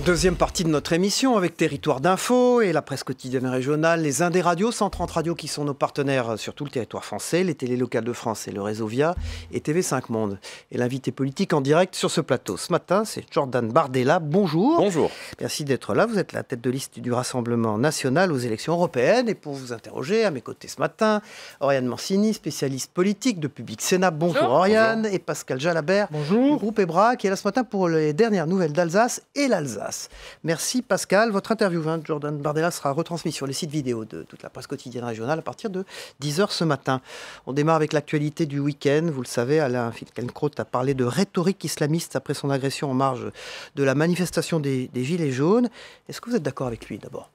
Deuxième partie de notre émission avec Territoire d'Info et la presse quotidienne régionale, les Indés radios, 130 radios qui sont nos partenaires sur tout le territoire français, les télés locales de France et le réseau VIA et TV5 Monde. Et l'invité politique en direct sur ce plateau. Ce matin, c'est Jordan Bardella. Bonjour. Bonjour. Merci d'être là. Vous êtes la tête de liste du Rassemblement national aux élections européennes. Et pour vous interroger, à mes côtés ce matin, Oriane Mancini, spécialiste politique de Public Sénat. Bonjour Oriane. Bonjour. Et Pascal Jalabert, bonjour. Du groupe EBRA, qui est là ce matin pour les dernières nouvelles d'Alsace et l'Alsace. Merci Pascal. Votre interview, Jordan Bardella, sera retransmise sur les sites vidéo de toute la presse quotidienne régionale à partir de 10h ce matin. On démarre avec l'actualité du week-end. Vous le savez, Alain Finkielkraut a parlé de rhétorique islamiste après son agression en marge de la manifestation des Gilets jaunes. Est-ce que vous êtes d'accord avec lui d'abord ?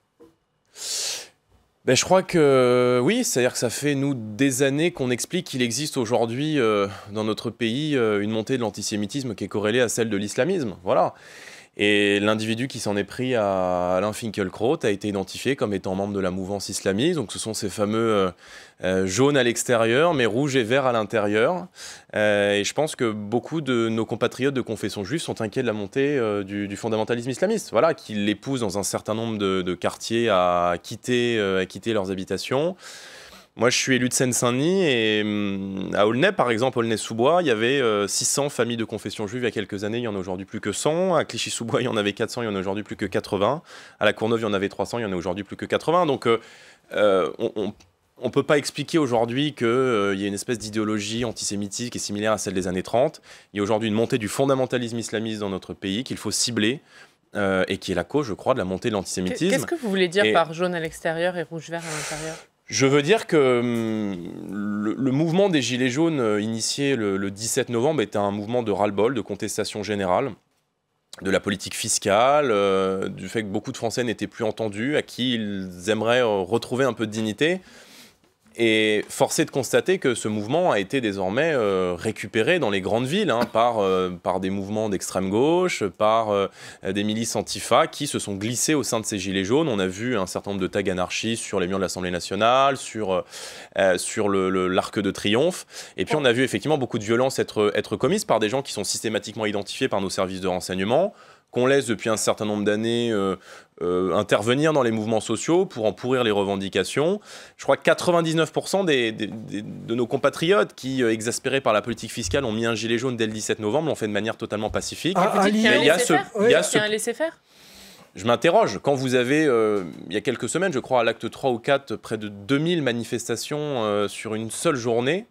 Je crois que oui, c'est-à-dire que ça fait, nous, des années qu'on explique qu'il existe aujourd'hui dans notre pays une montée de l'antisémitisme qui est corrélée à celle de l'islamisme. Voilà. Et l'individu qui s'en est pris à Alain Finkielkraut a été identifié comme étant membre de la mouvance islamiste. Donc ce sont ces fameux jaunes à l'extérieur, mais rouges et verts à l'intérieur. Et je pense que beaucoup de nos compatriotes de confession juive sont inquiets de la montée du fondamentalisme islamiste. Voilà, qui les pousse dans un certain nombre de quartiers à quitter leurs habitations. Moi, je suis élu de Seine-Saint-Denis et à Aulnay, par exemple, Aulnay-sous-Bois, il y avait 600 familles de confession juive il y a quelques années, il y en a aujourd'hui plus que 100. À Clichy-sous-Bois, il y en avait 400, il y en a aujourd'hui plus que 80. À La Courneuve, il y en avait 300, il y en a aujourd'hui plus que 80. Donc, on ne peut pas expliquer aujourd'hui qu'il y a une espèce d'idéologie antisémitique qui est similaire à celle des années 30. Il y a aujourd'hui une montée du fondamentalisme islamiste dans notre pays qu'il faut cibler. Et qui est la cause, je crois, de la montée de l'antisémitisme. Qu'est-ce que vous voulez dire par jaune à l'extérieur et rouge-vert à l'intérieur ? Je veux dire que le mouvement des Gilets jaunes initié le 17 novembre était un mouvement de ras-le-bol, de contestation générale, de la politique fiscale, du fait que beaucoup de Français n'étaient plus entendus, à qui ils aimeraient retrouver un peu de dignité. Et force est de constater que ce mouvement a été désormais récupéré dans les grandes villes par des mouvements d'extrême gauche, par des milices antifa qui se sont glissées au sein de ces gilets jaunes. On a vu un certain nombre de tags anarchistes sur les murs de l'Assemblée nationale, sur l'Arc de Triomphe. Et puis on a vu effectivement beaucoup de violences être commises par des gens qui sont systématiquement identifiés par nos services de renseignement, qu'on laisse depuis un certain nombre d'années intervenir dans les mouvements sociaux pour en pourrir les revendications. Je crois que 99% de nos compatriotes qui, exaspérés par la politique fiscale, ont mis un gilet jaune dès le 17 novembre, l'ont fait de manière totalement pacifique. Il y a un laisser-faire. Je m'interroge. Quand vous avez, il y a quelques semaines, je crois, à l'acte 3 ou 4, près de 2000 manifestations sur une seule journée,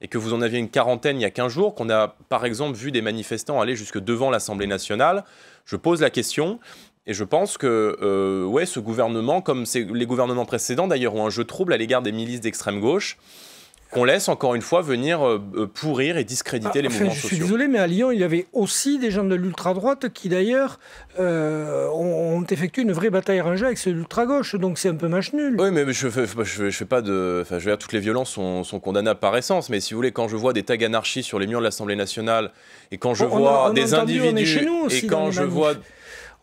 et que vous en aviez une quarantaine il y a 15 jours, qu'on a par exemple vu des manifestants aller jusque devant l'Assemblée nationale, je pose la question, et je pense que ce gouvernement, comme les gouvernements précédents d'ailleurs, ont un jeu trouble à l'égard des milices d'extrême gauche, qu'on laisse encore une fois venir pourrir et discréditer les mouvements sociaux. Je suis désolé, mais à Lyon, il y avait aussi des gens de l'ultra-droite qui d'ailleurs ont effectué une vraie bataille rangée avec ceux de l'ultra-gauche, donc c'est un peu match nul. Oui, mais je fais pas de... Enfin, je veux dire, toutes les violences sont condamnables par essence, mais si vous voulez, quand je vois des tags anarchistes sur les murs de l'Assemblée nationale, et quand je vois des individus...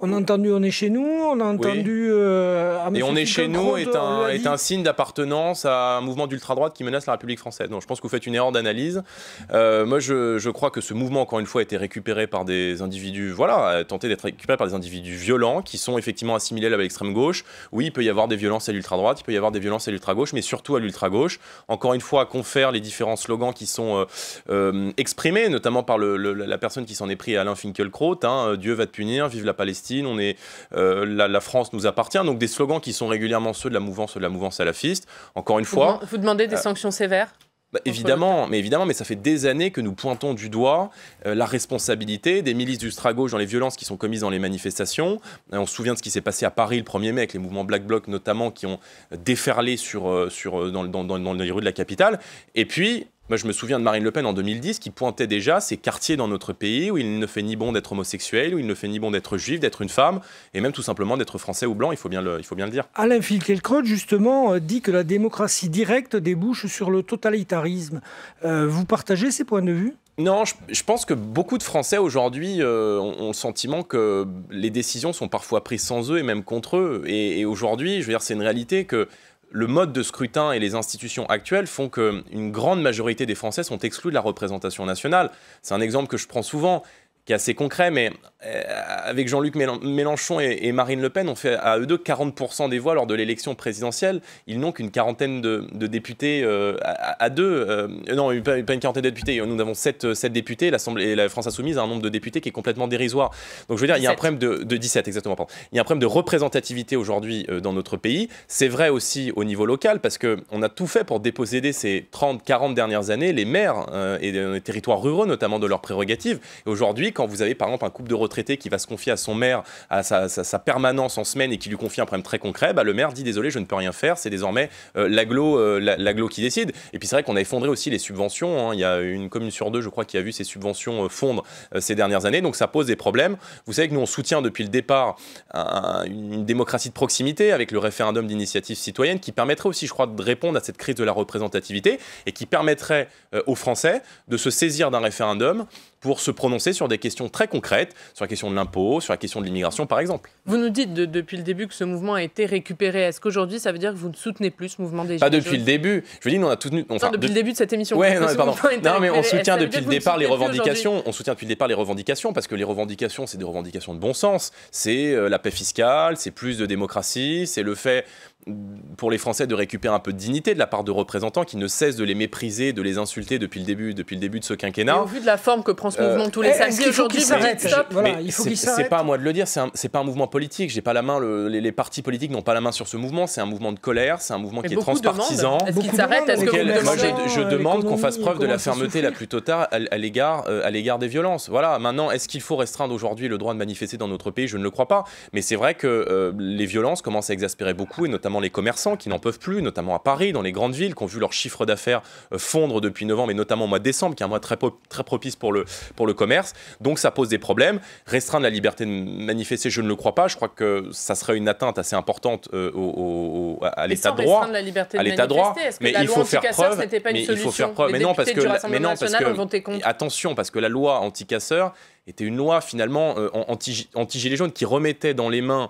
On a entendu on est chez nous, on a entendu... et on est chez nous est un signe d'appartenance à un mouvement d'ultra-droite qui menace la République française. Donc je pense que vous faites une erreur d'analyse. Moi, je crois que ce mouvement, encore une fois, a été récupéré par des individus... tenté d'être récupéré par des individus violents qui sont effectivement assimilés à l'extrême gauche. Oui, il peut y avoir des violences à l'ultra-droite, il peut y avoir des violences à l'ultra-gauche, mais surtout à l'ultra-gauche. Encore une fois, confère les différents slogans qui sont exprimés, notamment par la personne qui s'en est pris à Alain Finkielkraut. Dieu va te punir, vive la Palestine. La France nous appartient, donc des slogans qui sont régulièrement ceux de la mouvance salafiste. Encore une fois... Vous demandez des sanctions sévères ? Évidemment, mais ça fait des années que nous pointons du doigt la responsabilité des milices d'ultra-gauche dans les violences qui sont commises dans les manifestations. On se souvient de ce qui s'est passé à Paris le 1er mai avec les mouvements Black Bloc notamment qui ont déferlé dans les rues de la capitale. Et puis... Moi, je me souviens de Marine Le Pen en 2010 qui pointait déjà ces quartiers dans notre pays où il ne fait ni bon d'être homosexuel, où il ne fait ni bon d'être juif, d'être une femme, et même tout simplement d'être français ou blanc, il faut bien le dire. Alain Finkielkraut, justement, dit que la démocratie directe débouche sur le totalitarisme. Vous partagez ces points de vue ? Non, je pense que beaucoup de Français aujourd'hui ont le sentiment que les décisions sont parfois prises sans eux et même contre eux. Et aujourd'hui, je veux dire, c'est une réalité que le mode de scrutin et les institutions actuelles font qu'une grande majorité des Français sont exclus de la représentation nationale. C'est un exemple que je prends souvent. qui est assez concret, mais avec Jean-Luc Mélenchon et Marine Le Pen, on fait à eux deux 40% des voix lors de l'élection présidentielle. Ils n'ont qu'une quarantaine de députés à deux. Non, pas une quarantaine de députés. Nous avons 7 députés. La France Insoumise a un nombre de députés qui est complètement dérisoire. Donc je veux dire, 17. Il y a un problème de 17, exactement. Pardon. Il y a un problème de représentativité aujourd'hui dans notre pays. C'est vrai aussi au niveau local, parce qu'on a tout fait pour déposséder ces 30-40 dernières années les maires et les territoires ruraux, notamment de leurs prérogatives. Et aujourd'hui, quand vous avez par exemple un couple de retraités qui va se confier à son maire, à sa permanence en semaine et qui lui confie un problème très concret, le maire dit désolé, je ne peux rien faire, c'est désormais l'agglo qui décide. Et puis c'est vrai qu'on a effondré aussi les subventions, hein. Il y a une commune sur 2, je crois, qui a vu ses subventions fondre ces dernières années, donc ça pose des problèmes. Vous savez que nous on soutient depuis le départ une démocratie de proximité avec le référendum d'initiative citoyenne qui permettrait aussi, je crois, de répondre à cette crise de la représentativité et qui permettrait aux Français de se saisir d'un référendum pour se prononcer sur des questions très concrètes, sur la question de l'impôt, sur la question de l'immigration, par exemple. Vous nous dites depuis le début que ce mouvement a été récupéré. Est-ce qu'aujourd'hui, ça veut dire que vous ne soutenez plus ce mouvement des Gilets jaunes ? Pas depuis le début. Je veux dire, on a tout tenu. Enfin, depuis le début de cette émission. Ouais, non, pardon. Non, mais on soutient depuis le départ les revendications. On soutient depuis le départ les revendications parce que les revendications, c'est des revendications de bon sens. C'est la paix fiscale, c'est plus de démocratie, c'est le fait pour les Français de récupérer un peu de dignité de la part de représentants qui ne cessent de les mépriser, de les insulter depuis le début de ce quinquennat. Et au vu de la forme que prend ce mouvement tous les samedis, aujourd'hui, il s'arrête. C'est pas à moi de le dire, c'est pas un mouvement politique. J'ai pas la main, les partis politiques n'ont pas la main sur ce mouvement. C'est un mouvement de colère, c'est un mouvement qui est transpartisan. Est-ce qu'il s'arrête ? Moi, je demande qu'on fasse preuve de la fermeté la plus totale à l'égard des violences. Voilà. Maintenant, est-ce qu'il faut restreindre aujourd'hui le droit de manifester dans notre pays ? Je ne le crois pas. Mais c'est vrai que les violences commencent à exaspérer beaucoup, et notamment les commerçants qui n'en peuvent plus, notamment à Paris, dans les grandes villes, qui ont vu leur chiffre d'affaires fondre depuis novembre, et notamment au mois de décembre, qui est un mois très propice pour le commerce. Donc ça pose des problèmes. Restreindre la liberté de manifester, je ne le crois pas. Je crois que ça serait une atteinte assez importante à l'état de droit. À l'état de droit. Mais il faut faire preuve. Mais non, parce que attention, parce que la loi anti-casseurs était une loi finalement anti-gilets jaunes qui remettait dans les mains.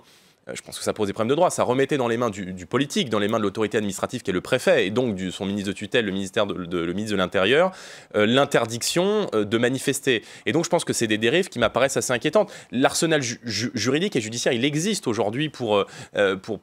Je pense que ça pose des problèmes de droit. Ça remettait dans les mains du politique, dans les mains de l'autorité administrative qui est le préfet, et donc son ministre de tutelle, le ministre de l'Intérieur, l'interdiction de manifester. Et donc je pense que c'est des dérives qui m'apparaissent assez inquiétantes. L'arsenal juridique et judiciaire, il existe aujourd'hui pour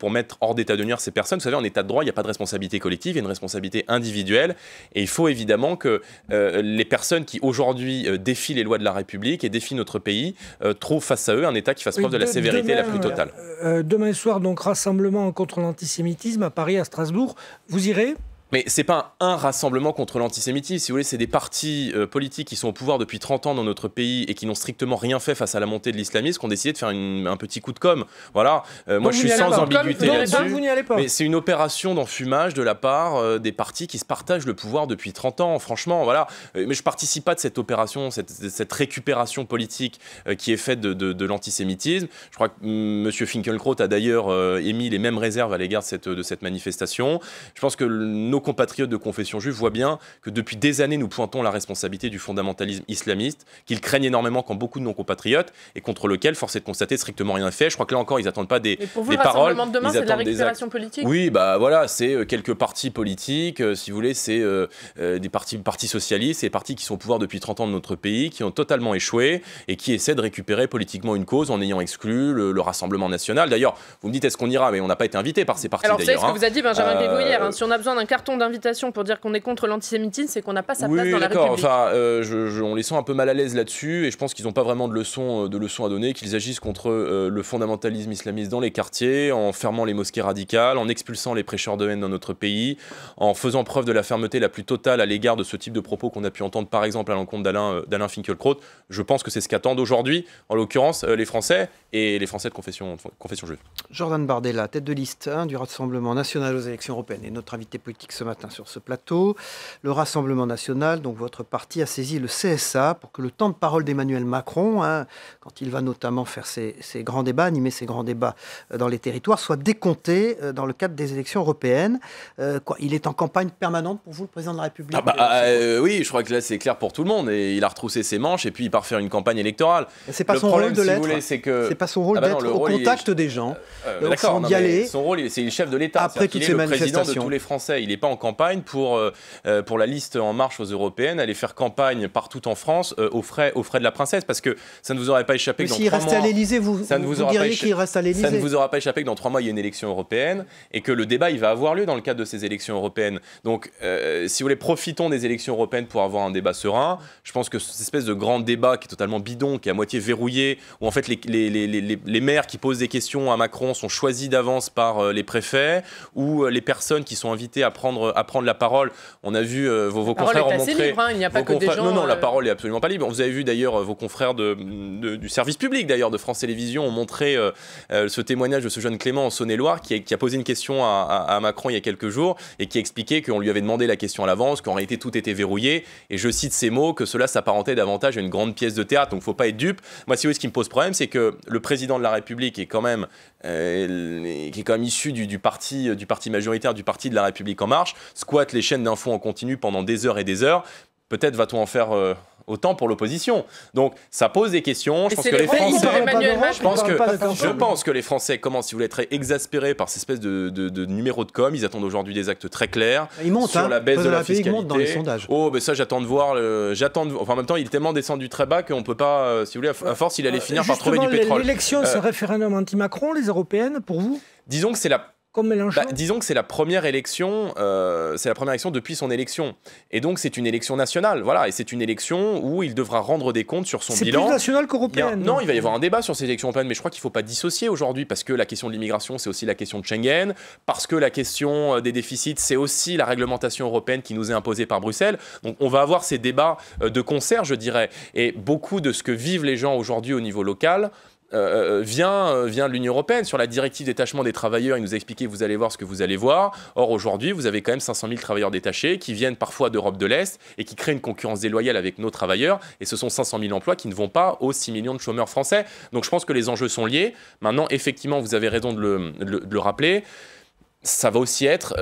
mettre hors d'état de nuire ces personnes. Vous savez, en état de droit, il n'y a pas de responsabilité collective, il y a une responsabilité individuelle. Et il faut évidemment que les personnes qui aujourd'hui défient les lois de la République et défient notre pays trouvent face à eux un État qui fasse preuve de la sévérité la plus totale. Demain soir, donc, rassemblement contre l'antisémitisme à Paris, à Strasbourg. Vous irez ? Mais c'est pas un rassemblement contre l'antisémitisme, si vous voulez, c'est des partis politiques qui sont au pouvoir depuis 30 ans dans notre pays et qui n'ont strictement rien fait face à la montée de l'islamisme, qui ont décidé de faire un petit coup de com'. Voilà, moi je suis sans ambiguïté là-dessus, mais c'est une opération d'enfumage de la part des partis qui se partagent le pouvoir depuis 30 ans, franchement, voilà. Mais je participe pas de cette opération, cette récupération politique qui est faite de l'antisémitisme. Je crois que M. Finkielkraut a d'ailleurs émis les mêmes réserves à l'égard de cette manifestation. Je pense que nos compatriotes de confession juive voient bien que depuis des années, nous pointons la responsabilité du fondamentalisme islamiste, qu'ils craignent énormément quand beaucoup de nos compatriotes, et contre lequel, force est de constater, strictement rien fait. Je crois que là encore, ils n'attendent pas des paroles. Mais pour vous, le rassemblement de demain, c'est de la récupération politique ? Oui, bah voilà, c'est quelques partis politiques, si vous voulez, c'est des partis socialistes, et des partis qui sont au pouvoir depuis 30 ans de notre pays, qui ont totalement échoué, et qui essaient de récupérer politiquement une cause en ayant exclu le Rassemblement national. D'ailleurs, vous me dites, est-ce qu'on ira ? Mais on n'a pas été invité par ces partis, d'ailleurs. Alors, c'est ce que vous a dit Benjamin Griveaux hier. Si on a besoin d'un carton d'invitation pour dire qu'on est contre l'antisémitisme, c'est qu'on n'a pas sa place dans la République. Enfin, on les sent un peu mal à l'aise là-dessus, et je pense qu'ils n'ont pas vraiment de leçons à donner, qu'ils agissent contre le fondamentalisme islamiste dans les quartiers, en fermant les mosquées radicales, en expulsant les prêcheurs de haine dans notre pays, en faisant preuve de la fermeté la plus totale à l'égard de ce type de propos qu'on a pu entendre par exemple à l'encontre d'Alain Finkielkraut. Je pense que c'est ce qu'attendent aujourd'hui, en l'occurrence, les Français et les Français de confession juive. Jordan Bardella, tête de liste du Rassemblement national aux élections européennes, et notre invité politique ce matin sur ce plateau. Le Rassemblement national, donc votre parti, a saisi le CSA pour que le temps de parole d'Emmanuel Macron, quand il va notamment faire ses grands débats, animer ses grands débats dans les territoires, soit décompté dans le cadre des élections européennes. Il est en campagne permanente pour vous, le président de la République ? Oui, je crois que là c'est clair pour tout le monde, et il a retroussé ses manches et puis il part faire une campagne électorale. C'est pas son rôle de l'être. C'est pas son rôle d'être au contact des gens. Son rôle, c'est le chef de l'État. Après toutes ces manifestations, président de tous les Français. Il n'est pas en campagne pour la liste En Marche aux européennes, aller faire campagne partout en France aux frais de la princesse, parce que ça ne vous aurait pas échappé que dans 3 mois... à l'Élysée, vous diriez qu'il reste à l'Élysée. Ça ne vous aura pas échappé que dans 3 mois, il y a une élection européenne et que le débat, il va avoir lieu dans le cadre de ces élections européennes. Donc, si vous voulez, profitons des élections européennes pour avoir un débat serein. Je pense que cette espèce de grand débat qui est totalement bidon, qui est à moitié verrouillé, où en fait les maires qui posent des questions à Macron sont choisis d'avance par les préfets, ou les personnes qui sont invitées à prendre la parole. On a vu vos confrères ont montré... Libre, hein, il n'y a pas que des gens... Non, la parole est absolument pas libre. Vous avez vu d'ailleurs vos confrères du service public d'ailleurs de France Télévisions ont montré ce témoignage de ce jeune Clément en Saône-et-Loire qui a posé une question à Macron il y a quelques jours et qui expliquait qu'on lui avait demandé la question à l'avance, qu'en réalité tout était verrouillé, et je cite ces mots, que cela s'apparentait davantage à une grande pièce de théâtre. Donc il ne faut pas être dupe. Moi, si vous voulez, ce qui me pose problème, c'est que le président de la République est quand même issu du parti majoritaire, du parti de la République En Marche, squatte les chaînes d'infos en continu pendant des heures et des heures. Peut-être va-t-on en faire autant pour l'opposition. Donc ça pose des questions. Je pense que les Français, je pense que les Français commencent, si vous voulez, être exaspérés par ces espèces de numéros de com. Ils attendent aujourd'hui des actes très clairs. Ils montent, sur la baisse de la fiscalité. Ils montent dans les sondages. Oh, ben ça, j'attends de voir. Enfin, en même temps, il est tellement descendu très bas qu'on peut pas, si vous voulez, à force, il allait finir par trouver du pétrole. L'élection, ce référendum anti-Macron, les européennes, pour vous ? Disons que c'est la Comme Mélenchon. Disons que c'est la première élection depuis son élection. Et donc, c'est une élection nationale. Voilà. Et c'est une élection où il devra rendre des comptes sur son bilan. C'est plus national qu'européenne. Non, il va y avoir un débat sur ces élections européennes, mais je crois qu'il ne faut pas dissocier aujourd'hui, parce que la question de l'immigration, c'est aussi la question de Schengen, parce que la question des déficits, c'est aussi la réglementation européenne qui nous est imposée par Bruxelles. Donc, on va avoir ces débats de concert, je dirais. Et beaucoup de ce que vivent les gens aujourd'hui au niveau local vient de l'Union européenne. Sur la directive détachement des travailleurs, il nous a expliqué vous allez voir ce que vous allez voir. Or aujourd'hui, vous avez quand même 500 000 travailleurs détachés qui viennent parfois d'Europe de l'Est et qui créent une concurrence déloyale avec nos travailleurs. Et ce sont 500 000 emplois qui ne vont pas aux 6 millions de chômeurs français. Donc je pense que les enjeux sont liés. Maintenant, effectivement, vous avez raison de le rappeler. Ça va aussi être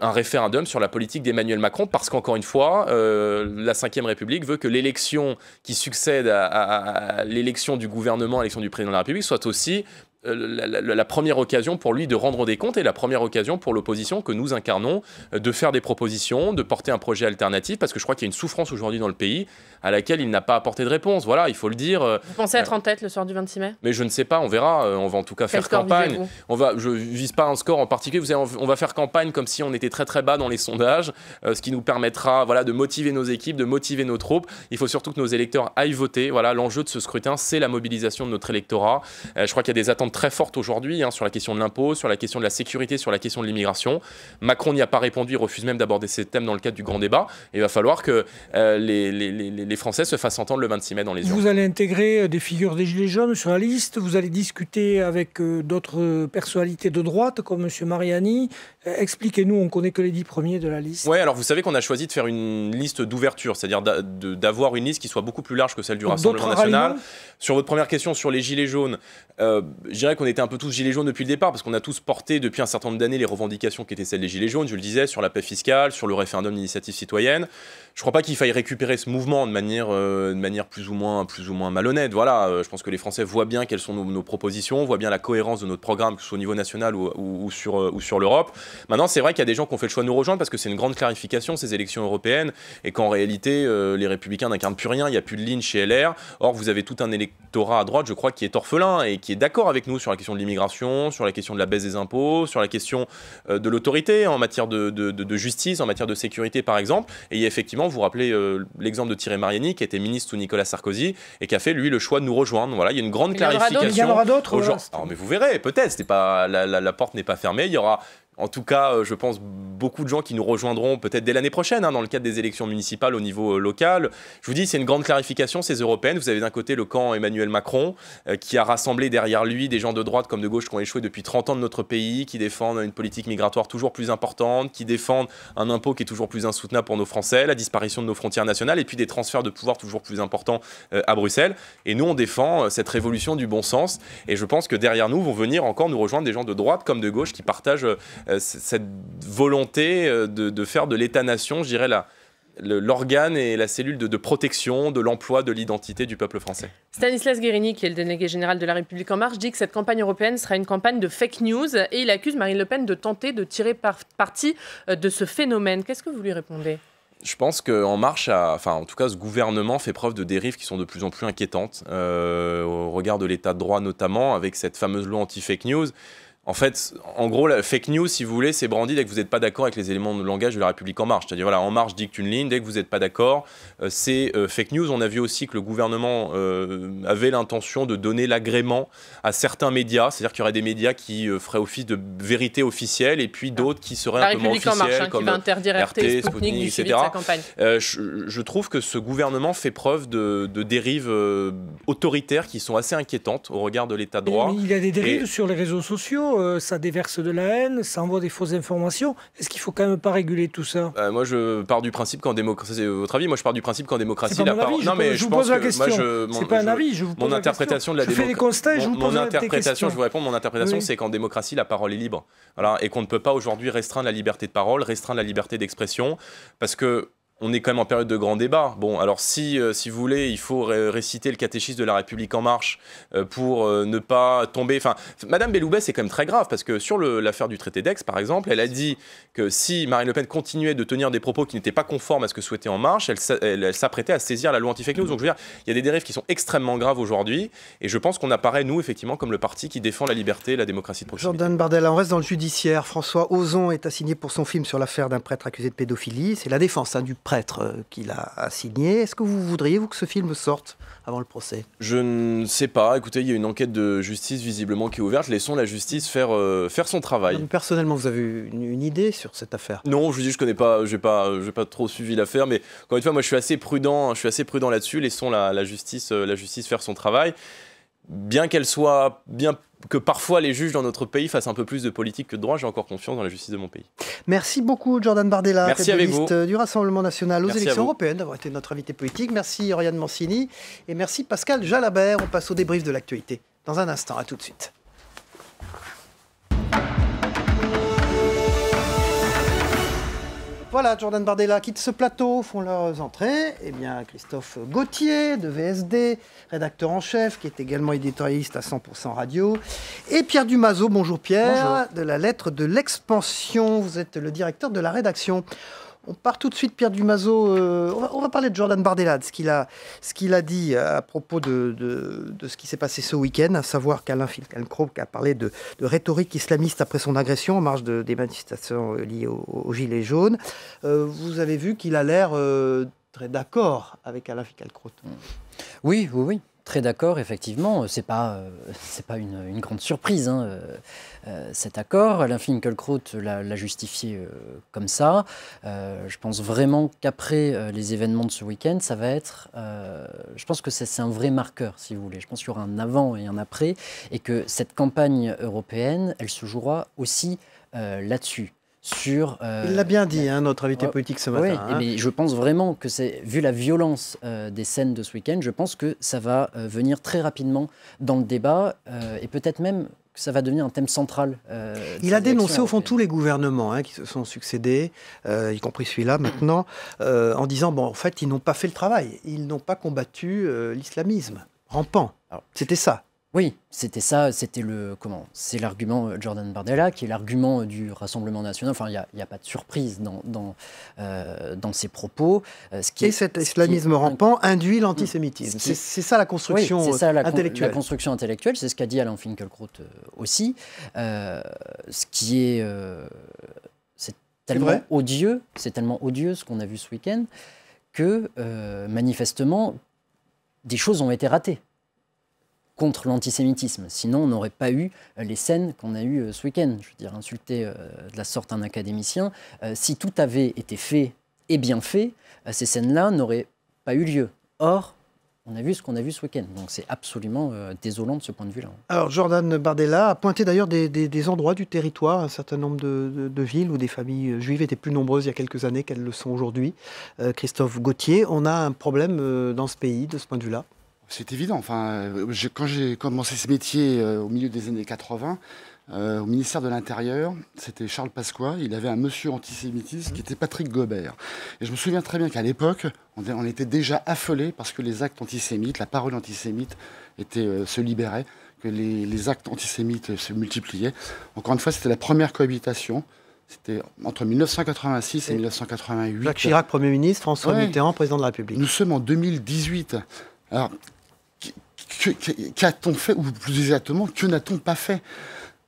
un référendum sur la politique d'Emmanuel Macron, parce qu'encore une fois, la Ve République veut que l'élection qui succède à l'élection du gouvernement, à l'élection du président de la République, soit aussi la première occasion pour lui de rendre des comptes et la première occasion pour l'opposition que nous incarnons de faire des propositions, de porter un projet alternatif, parce que je crois qu'il y a une souffrance aujourd'hui dans le pays à laquelle il n'a pas apporté de réponse. Voilà, il faut le dire. Vous pensez être en tête le soir du 26 mai ? Mais je ne sais pas, on verra. On va en tout cas faire campagne. Je ne vise pas un score en particulier. Vous savez, on va faire campagne comme si on était très très bas dans les sondages, ce qui nous permettra de motiver nos équipes, de motiver nos troupes. Il faut surtout que nos électeurs aillent voter. Voilà, l'enjeu de ce scrutin, c'est la mobilisation de notre électorat. Je crois qu'il y a des attentes très forte aujourd'hui sur la question de l'impôt, sur la question de la sécurité, sur la question de l'immigration. Macron n'y a pas répondu, il refuse même d'aborder ces thèmes dans le cadre du grand débat. Et il va falloir que les Français se fassent entendre le 26 mai dans les urnes. Vous allez intégrer des figures des Gilets jaunes sur la liste, vous allez discuter avec d'autres personnalités de droite comme M. Mariani. Expliquez-nous, on ne connaît que les 10 premiers de la liste. Oui, alors vous savez qu'on a choisi de faire une liste d'ouverture, c'est-à-dire d'avoir une liste qui soit beaucoup plus large que celle du Rassemblement national. Sur votre première question sur les Gilets jaunes, je dirais qu'on était un peu tous gilets jaunes depuis le départ, parce qu'on a tous porté depuis un certain nombre d'années les revendications qui étaient celles des gilets jaunes, je le disais, sur la paix fiscale, sur le référendum d'initiative citoyenne. Je ne crois pas qu'il faille récupérer ce mouvement de manière plus ou moins malhonnête. Voilà, je pense que les Français voient bien quelles sont nos propositions, voient bien la cohérence de notre programme, que ce soit au niveau national ou sur l'Europe. Maintenant, c'est vrai qu'il y a des gens qui ont fait le choix de nous rejoindre parce que c'est une grande clarification, ces élections européennes, et qu'en réalité, les Républicains n'incarnent plus rien, il n'y a plus de ligne chez LR. Or, vous avez tout un électorat à droite, je crois, qui est orphelin et qui est d'accord avec nous sur la question de l'immigration, sur la question de la baisse des impôts, sur la question de l'autorité en matière de justice, en matière de sécurité, par exemple. Et il y a effectivement, vous rappelez l'exemple de Thierry Mariani, qui était ministre sous Nicolas Sarkozy et qui a fait, lui, le choix de nous rejoindre. Voilà, il y a une grande clarification. Il y en aura d'autres. Mais vous verrez, peut-être. La porte n'est pas fermée. Il y aura... En tout cas, je pense beaucoup de gens qui nous rejoindront peut-être dès l'année prochaine, dans le cadre des élections municipales au niveau local. Je vous dis, c'est une grande clarification, ces européennes. Vous avez d'un côté le camp Emmanuel Macron, qui a rassemblé derrière lui des gens de droite comme de gauche qui ont échoué depuis 30 ans de notre pays, qui défendent une politique migratoire toujours plus importante, qui défendent un impôt qui est toujours plus insoutenable pour nos Français, la disparition de nos frontières nationales, et puis des transferts de pouvoir toujours plus importants à Bruxelles. Et nous, on défend cette révolution du bon sens. Et je pense que derrière nous vont venir encore nous rejoindre des gens de droite comme de gauche qui partagent cette volonté de faire de l'État-nation, je dirais, l'organe et la cellule de protection de l'emploi de l'identité du peuple français. Stanislas Guérini, qui est le délégué général de La République En Marche, dit que cette campagne européenne sera une campagne de fake news et il accuse Marine Le Pen de tenter de tirer parti de ce phénomène. Qu'est-ce que vous lui répondez ? Je pense qu'En Marche, en tout cas, ce gouvernement fait preuve de dérives qui sont de plus en plus inquiétantes, au regard de l'état de droit notamment, avec cette fameuse loi anti-fake news. En fait, en gros, la fake news, si vous voulez, c'est brandi dès que vous n'êtes pas d'accord avec les éléments de langage de La République En Marche. C'est-à-dire, voilà, En Marche dicte une ligne, dès que vous n'êtes pas d'accord, c'est fake news. On a vu aussi que le gouvernement avait l'intention de donner l'agrément à certains médias. C'est-à-dire qu'il y aurait des médias qui feraient office de vérité officielle et puis d'autres qui seraient un peu moins officiels. La République En Marche, qui va interdire RT, Sputnik, du suivi de sa campagne. Je trouve que ce gouvernement fait preuve de dérives autoritaires qui sont assez inquiétantes au regard de l'état de droit. Mais il y a des dérives sur les réseaux sociaux. Ça déverse de la haine, ça envoie des fausses informations. Est-ce qu'il ne faut quand même pas réguler tout ça ? Moi, je pars du principe qu'en démocratie, c'est votre avis, moi je pars du principe qu'en démocratie, c'est pas mon avis, je vous pose la question. C'est pas un avis, je vous pose mon interprétation de la démocratie. Je fais des constats et je vous pose des questions. Je vous réponds, mon interprétation, c'est qu'en démocratie, la parole est libre. Voilà, et qu'on ne peut pas aujourd'hui restreindre la liberté de parole, restreindre la liberté d'expression, parce que on est quand même en période de grand débat. Bon, alors si vous voulez, il faut réciter le catéchisme de La République En Marche pour ne pas tomber... Enfin, Madame Belloubet, c'est quand même très grave, parce que sur l'affaire du traité d'Aix, par exemple, elle a dit que si Marine Le Pen continuait de tenir des propos qui n'étaient pas conformes à ce que souhaitait En Marche, elle s'apprêtait à saisir la loi anti-fake news. Donc je veux dire, il y a des dérives qui sont extrêmement graves aujourd'hui, et je pense qu'on apparaît, nous, effectivement, comme le parti qui défend la liberté et la démocratie de proximité. Jordan Bardella, on reste dans le judiciaire. François Ozon est assigné pour son film sur l'affaire d'un prêtre accusé de pédophilie. C'est la défense du prêtre qu'il a assigné. Est-ce que vous voudriez, vous, que ce film sorte avant le procès ? Je ne sais pas. Écoutez, il y a une enquête de justice visiblement qui est ouverte. Laissons la justice faire son travail. Donc, personnellement, vous avez une idée sur cette affaire ? Non, je vous dis, je connais pas, j'ai pas trop suivi l'affaire, mais encore une fois, moi, je suis assez prudent là-dessus. Laissons la justice faire son travail. Bien que parfois les juges dans notre pays fassent un peu plus de politique que de droit, j'ai encore confiance dans la justice de mon pays. Merci beaucoup, Jordan Bardella, Merci avec vous. du Rassemblement national aux Merci élections européennes, d'avoir été notre invité politique. Merci Oriane Mancini et merci Pascal Jalabert. On passe au débrief de l'actualité dans un instant. À tout de suite. Voilà, Jordan Bardella quitte ce plateau, font leurs entrées. Eh bien, Christophe Gauthier, de VSD, rédacteur en chef, qui est également éditorialiste à 100% Radio. Et Pierre Dumazeau, bonjour Pierre, bonjour. De la lettre de l'expansion. Vous êtes le directeur de la rédaction. On part tout de suite, Pierre Dumazeau. On va parler de Jordan Bardella, de ce qu'il a dit à propos de ce qui s'est passé ce week-end, à savoir qu'Alain Finkielkraut a parlé de rhétorique islamiste après son agression en marge des manifestations liées aux Gilets jaunes. Vous avez vu qu'il a l'air très d'accord avec Alain Finkielkraut. Oui. Très d'accord, effectivement. C'est pas une grande surprise, cet accord. Alain Finkielkraut l'a justifié comme ça. Je pense vraiment qu'après les événements de ce week-end, ça va être... je pense que c'est un vrai marqueur, si vous voulez. Je pense qu'il y aura un avant et un après, et que cette campagne européenne, elle se jouera aussi là-dessus. Il l'a bien dit, notre invité politique ce matin. Oui, mais je pense vraiment que vu la violence des scènes de ce week-end, je pense que ça va venir très rapidement dans le débat et peut-être même que ça va devenir un thème central. Il a dénoncé au fond tous les gouvernements qui se sont succédés, y compris celui-là maintenant, en disant en fait, ils n'ont pas fait le travail, ils n'ont pas combattu l'islamisme rampant. C'était ça. Oui, c'était ça, c'est l'argument Jordan Bardella, qui est l'argument du Rassemblement national. Enfin, il n'y a pas de surprise dans ses propos. Cet islamisme rampant induit l'antisémitisme. C'est ça la construction intellectuelle. La construction intellectuelle, c'est ce qu'a dit Alain Finkielkraut aussi. Ce qui est... c'est tellement odieux ce qu'on a vu ce week-end, que manifestement, des choses ont été ratées contre l'antisémitisme. Sinon, on n'aurait pas eu les scènes qu'on a eues ce week-end. Je veux dire, insulter de la sorte un académicien. Si tout avait été fait et bien fait, ces scènes-là n'auraient pas eu lieu. Or, on a vu ce qu'on a vu ce week-end. Donc c'est absolument désolant de ce point de vue-là. Alors Jordan Bardella a pointé d'ailleurs des endroits du territoire, un certain nombre de villes où des familles juives étaient plus nombreuses il y a quelques années qu'elles le sont aujourd'hui. Christophe Gauthier, on a un problème dans ce pays de ce point de vue-là. C'est évident. Enfin, quand j'ai commencé ce métier au milieu des années 80, au ministère de l'Intérieur, c'était Charles Pasqua, il avait un monsieur antisémitiste qui était Patrick Gobert. Et je me souviens très bien qu'à l'époque, on était déjà affolés parce que les actes antisémites, la parole antisémite se libérait, que les actes antisémites se multipliaient. Encore une fois, c'était la première cohabitation. C'était entre 1986 et 1988. Jacques Chirac, Premier ministre, François Mitterrand, Président de la République. Nous sommes en 2018. Alors, qu'a-t-on fait, ou plus exactement, que n'a-t-on pas fait?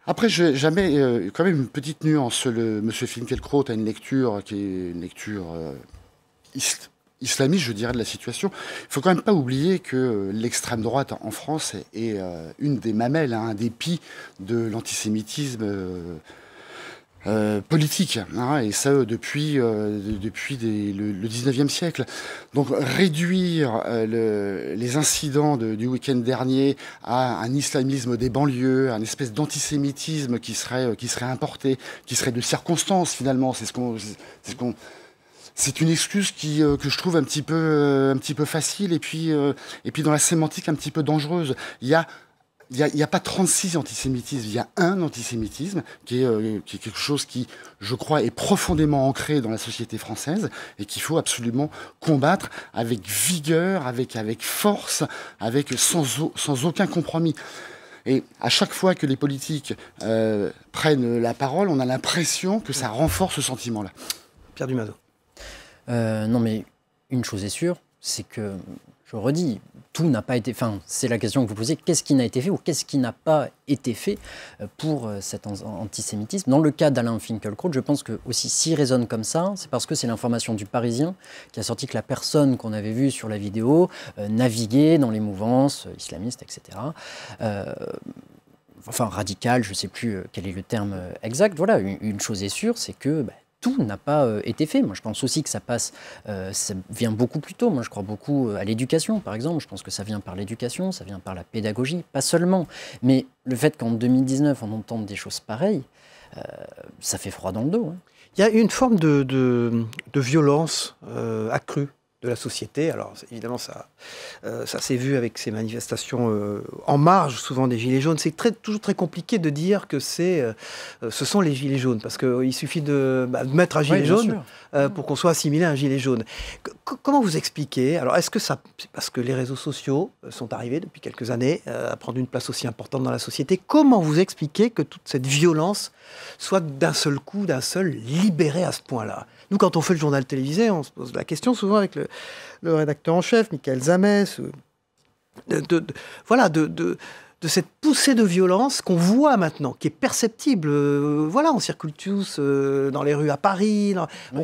Après, jamais, quand même une petite nuance. M. Finkielkraut a une lecture qui est une lecture islamiste, je dirais, de la situation. Il ne faut quand même pas oublier que l'extrême droite en France est une des mamelles, un des pieds de l'antisémitisme politique, hein, et ça depuis le 19e siècle. Donc réduire les incidents du week-end dernier à un islamisme des banlieues, à une espèce d'antisémitisme qui serait importé, qui serait de circonstance finalement, c'est une excuse que je trouve un petit peu facile et puis dans la sémantique un petit peu dangereuse. Il n'y a pas 36 antisémitismes, il y a un antisémitisme qui est quelque chose qui, je crois, est profondément ancré dans la société française et qu'il faut absolument combattre avec vigueur, avec force, sans aucun compromis. Et à chaque fois que les politiques prennent la parole, on a l'impression que ça renforce ce sentiment-là. Pierre Dumazeau. Non, mais une chose est sûre, c'est que, je redis, tout n'a pas été... Enfin, c'est la question que vous posez, qu'est-ce qui n'a été fait ou qu'est-ce qui n'a pas été fait pour cet antisémitisme? Dans le cas d'Alain Finkielkraut, je pense que aussi s'il résonne comme ça, c'est parce que c'est l'information du Parisien qui a sorti que la personne qu'on avait vue sur la vidéo naviguait dans les mouvances islamistes, etc. Enfin, radicales, je ne sais plus quel est le terme exact. Voilà, une chose est sûre, c'est que... tout n'a pas été fait. Moi, je pense aussi que ça vient beaucoup plus tôt. Moi, je crois beaucoup à l'éducation, par exemple. Je pense que ça vient par l'éducation, ça vient par la pédagogie, pas seulement. Mais le fait qu'en 2019, on entende des choses pareilles, ça fait froid dans le dos. Hein. Il y a une forme de violence accrue de la société. Alors, évidemment, ça s'est vu avec ces manifestations en marge, souvent des Gilets jaunes. C'est toujours très compliqué de dire que ce sont les Gilets jaunes, parce qu'il suffit de mettre un gilet jaune pour qu'on soit assimilé à un gilet jaune. Comment vous expliquez? Alors, est-ce que c'est parce que les réseaux sociaux sont arrivés depuis quelques années à prendre une place aussi importante dans la société? Comment vous expliquez que toute cette violence soit d'un seul coup, libérée à ce point-là? Nous, quand on fait le journal télévisé, on se pose la question souvent avec le rédacteur en chef, Michael Zamès, de cette poussée de violence qu'on voit maintenant, qui est perceptible. On circule tous dans les rues à Paris.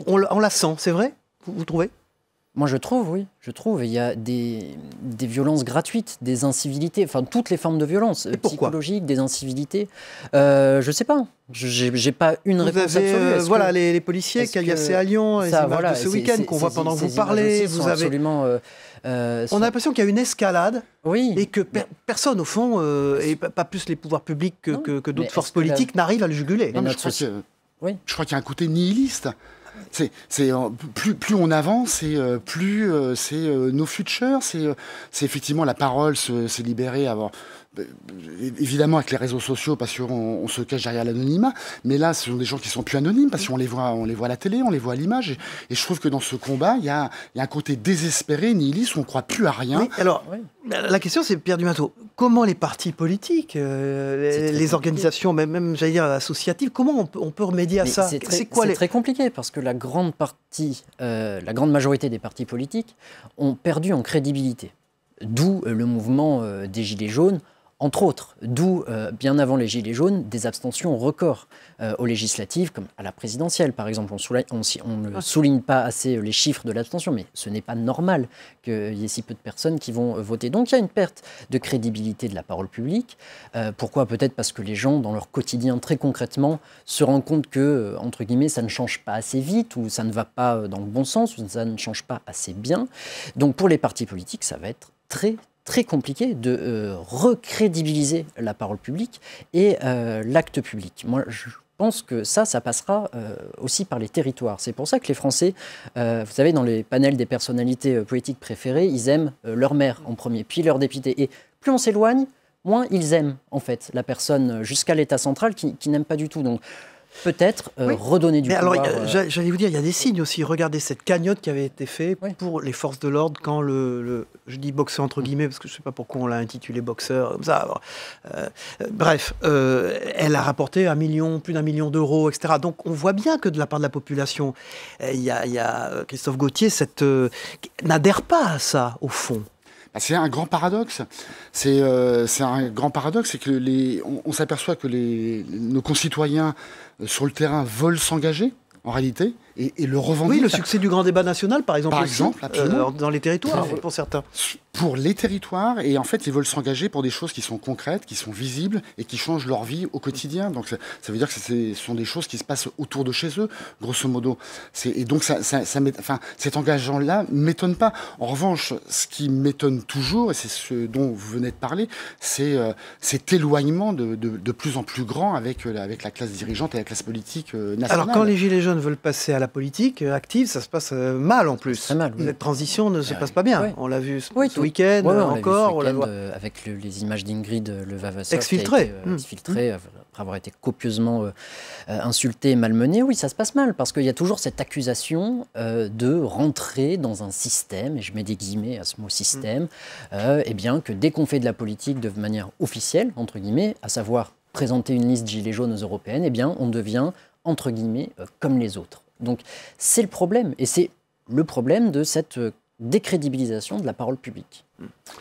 On la sent, c'est vrai? Vous trouvez? Moi, je trouve, oui. Je trouve. Il y a des violences gratuites, des incivilités, enfin, toutes les formes de violence psychologiques, des incivilités. Je ne sais pas. Je n'ai pas une réponse absolue. Les policiers caillassés à Lyon, les images de ce week-end qu'on voit pendant que vous parlez. Vous avez... absolument... on a l'impression qu'il y a une escalade et que personne, au fond, et pas plus les pouvoirs publics que d'autres forces politiques, n'arrive à le juguler. Je crois qu'il y a un côté nihiliste. Plus on avance, plus c'est nos futurs, c'est effectivement la parole se libérer, évidemment avec les réseaux sociaux parce qu'on se cache derrière l'anonymat, mais là ce sont des gens qui sont plus anonymes parce qu'on les voit à la télé, on les voit à l'image, et je trouve que dans ce combat il y a un côté désespéré, nihiliste, où on ne croit plus à rien. Oui, alors la question c'est, Pierre Dumazeau, comment les partis politiques, les organisations, même j'allais dire associatives, comment on peut remédier à ça? C'est très compliqué parce que la grande majorité des partis politiques ont perdu en crédibilité, d'où le mouvement des Gilets jaunes. Entre autres, d'où, bien avant les Gilets jaunes, des abstentions records aux législatives, comme à la présidentielle, par exemple. On ne souligne pas assez les chiffres de l'abstention, mais ce n'est pas normal qu'il y ait si peu de personnes qui vont voter. Donc il y a une perte de crédibilité de la parole publique. Pourquoi? Peut-être parce que les gens, dans leur quotidien, très concrètement, se rendent compte que, entre guillemets, ça ne change pas assez vite, ou ça ne va pas dans le bon sens, ou ça ne change pas assez bien. Donc pour les partis politiques, ça va être très compliqué de recrédibiliser la parole publique et l'acte public. Moi, je pense que ça passera aussi par les territoires. C'est pour ça que les Français, vous savez, dans les panels des personnalités politiques préférées, ils aiment leur maire en premier, puis leur député. Et plus on s'éloigne, moins ils aiment en fait la personne jusqu'à l'État central qui n'aime pas du tout. Donc peut-être redonner du pouvoir. Alors, j'allais vous dire, il y a des signes aussi. Regardez cette cagnotte qui avait été faite pour les forces de l'ordre quand je dis boxeur entre guillemets parce que je ne sais pas pourquoi on l'a intitulé boxeur comme ça. Bref, elle a rapporté plus d'1 million d'euros, etc. Donc on voit bien que de la part de la population, il y a Christophe Gauthier n'adhère pas à ça au fond. C'est un grand paradoxe. C'est un grand paradoxe, c'est que on s'aperçoit que nos concitoyens sur le terrain veulent s'engager, en réalité, et le revendiquent. Oui, le succès du grand débat national, par exemple, absolument. Dans les territoires, pour certains. Pour les territoires, et en fait, ils veulent s'engager pour des choses qui sont concrètes, qui sont visibles, et qui changent leur vie au quotidien. Donc, ça veut dire que ce sont des choses qui se passent autour de chez eux, grosso modo. Et donc, cet engagement-là ne m'étonne pas. En revanche, ce qui m'étonne toujours, et c'est ce dont vous venez de parler, c'est cet éloignement de plus en plus grand avec la classe dirigeante et la classe politique nationale. Alors, quand les Gilets jaunes veulent passer à la politique active, ça se passe mal en plus. Très mal, oui. Cette transition ne se passe pas bien. Oui. On l'a vu ce week-end encore. On l'a vu ce week-end, avec les images d'Ingrid Levavasseur exfiltrée, après avoir été copieusement insultée et malmenée. Oui, ça se passe mal, parce qu'il y a toujours cette accusation de rentrer dans un système, et je mets des guillemets à ce mot système, et bien que dès qu'on fait de la politique de manière officielle, entre guillemets, à savoir présenter une liste gilets jaunes aux européennes, eh bien on devient, entre guillemets, comme les autres. Donc c'est le problème, et c'est le problème de cette décrédibilisation de la parole publique.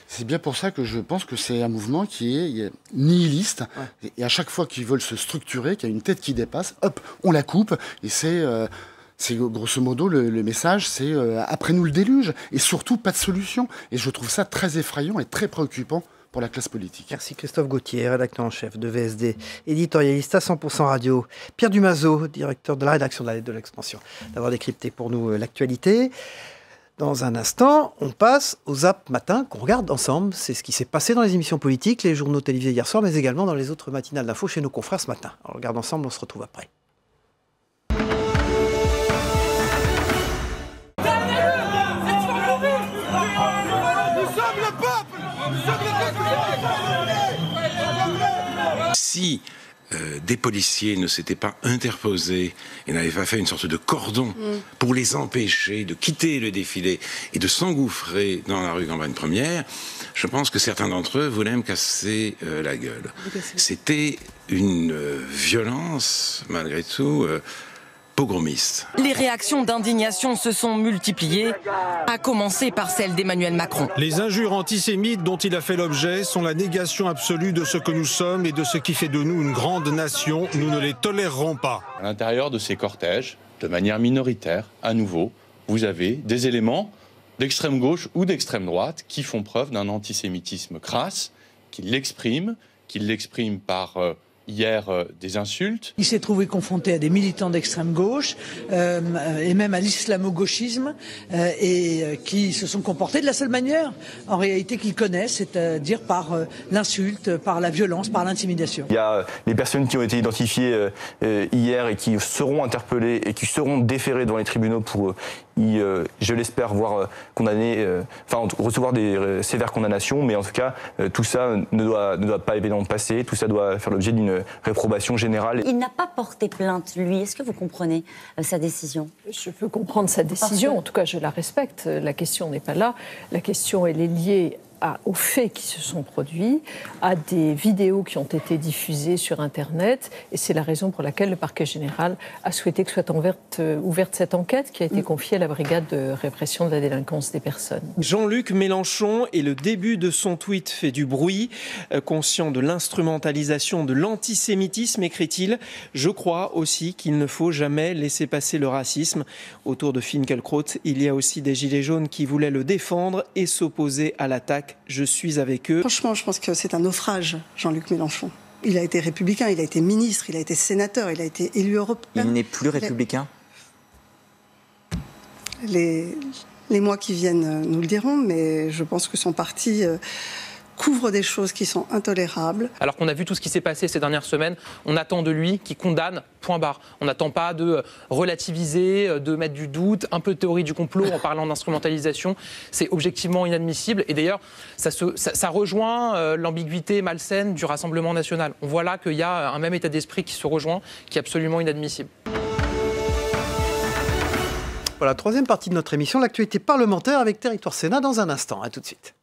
C'est bien pour ça que je pense que c'est un mouvement qui est nihiliste, et à chaque fois qu'ils veulent se structurer, qu'il y a une tête qui dépasse, hop, on la coupe, et c'est grosso modo le message, c'est après nous le déluge, et surtout pas de solution. Et je trouve ça très effrayant et très préoccupant pour la classe politique. Merci Christophe Gauthier, rédacteur en chef de VSD, éditorialiste à 100% Radio. Pierre Dumazeau, directeur de la rédaction de la Lettre de l'Expansion, d'avoir décrypté pour nous l'actualité. Dans un instant, on passe au Zap Matin qu'on regarde ensemble. C'est ce qui s'est passé dans les émissions politiques, les journaux télévisés hier soir, mais également dans les autres matinales d'infos chez nos confrères ce matin. Alors, on regarde ensemble, on se retrouve après. Si des policiers ne s'étaient pas interposés et n'avaient pas fait une sorte de cordon pour les empêcher de quitter le défilé et de s'engouffrer dans la rue Campagne Première, je pense que certains d'entre eux voulaient me casser la gueule. C'était une violence, malgré tout, pogromiste. Les réactions d'indignation se sont multipliées, à commencer par celle d'Emmanuel Macron. Les injures antisémites dont il a fait l'objet sont la négation absolue de ce que nous sommes et de ce qui fait de nous une grande nation. Nous ne les tolérerons pas. À l'intérieur de ces cortèges, de manière minoritaire, à nouveau, vous avez des éléments d'extrême gauche ou d'extrême droite qui font preuve d'un antisémitisme crasse, qui l'expriment par hier des insultes. Il s'est trouvé confronté à des militants d'extrême gauche et même à l'islamo-gauchisme et qui se sont comportés de la seule manière en réalité qu'ils connaissent, c'est-à-dire par l'insulte, par la violence, par l'intimidation. Il y a les personnes qui ont été identifiées hier et qui seront interpellées et qui seront déférées devant les tribunaux pour je l'espère, voir condamner, recevoir des sévères condamnations, mais en tout cas, tout ça ne doit pas évidemment passer, tout ça doit faire l'objet d'une réprobation générale. Il n'a pas porté plainte, lui. Est-ce que vous comprenez sa décision ? Je peux comprendre sa décision, en tout cas je la respecte. La question n'est pas là. La question, elle est liée aux faits qui se sont produits, à des vidéos qui ont été diffusées sur Internet, et c'est la raison pour laquelle le parquet général a souhaité que soit ouverte cette enquête qui a été confiée à la brigade de répression de la délinquance des personnes. Jean-Luc Mélenchon, et le début de son tweet fait du bruit, conscient de l'instrumentalisation de l'antisémitisme, écrit-il. Je crois aussi qu'il ne faut jamais laisser passer le racisme. Autour de Finkielkraut, il y a aussi des gilets jaunes qui voulaient le défendre et s'opposer à l'attaque. Je suis avec eux. Franchement, je pense que c'est un naufrage, Jean-Luc Mélenchon. Il a été républicain, il a été ministre, il a été sénateur, il a été élu européen. Il n'est plus républicain ? Les mois qui viennent nous le diront, mais je pense que son parti couvre des choses qui sont intolérables. Alors qu'on a vu tout ce qui s'est passé ces dernières semaines, on attend de lui qu'il condamne, point barre. On n'attend pas de relativiser, de mettre du doute, un peu de théorie du complot en parlant d'instrumentalisation. C'est objectivement inadmissible. Et d'ailleurs, ça rejoint l'ambiguïté malsaine du Rassemblement national. On voit là qu'il y a un même état d'esprit qui se rejoint, qui est absolument inadmissible. Voilà, troisième partie de notre émission, l'actualité parlementaire avec Territoire Sénat dans un instant. À tout de suite.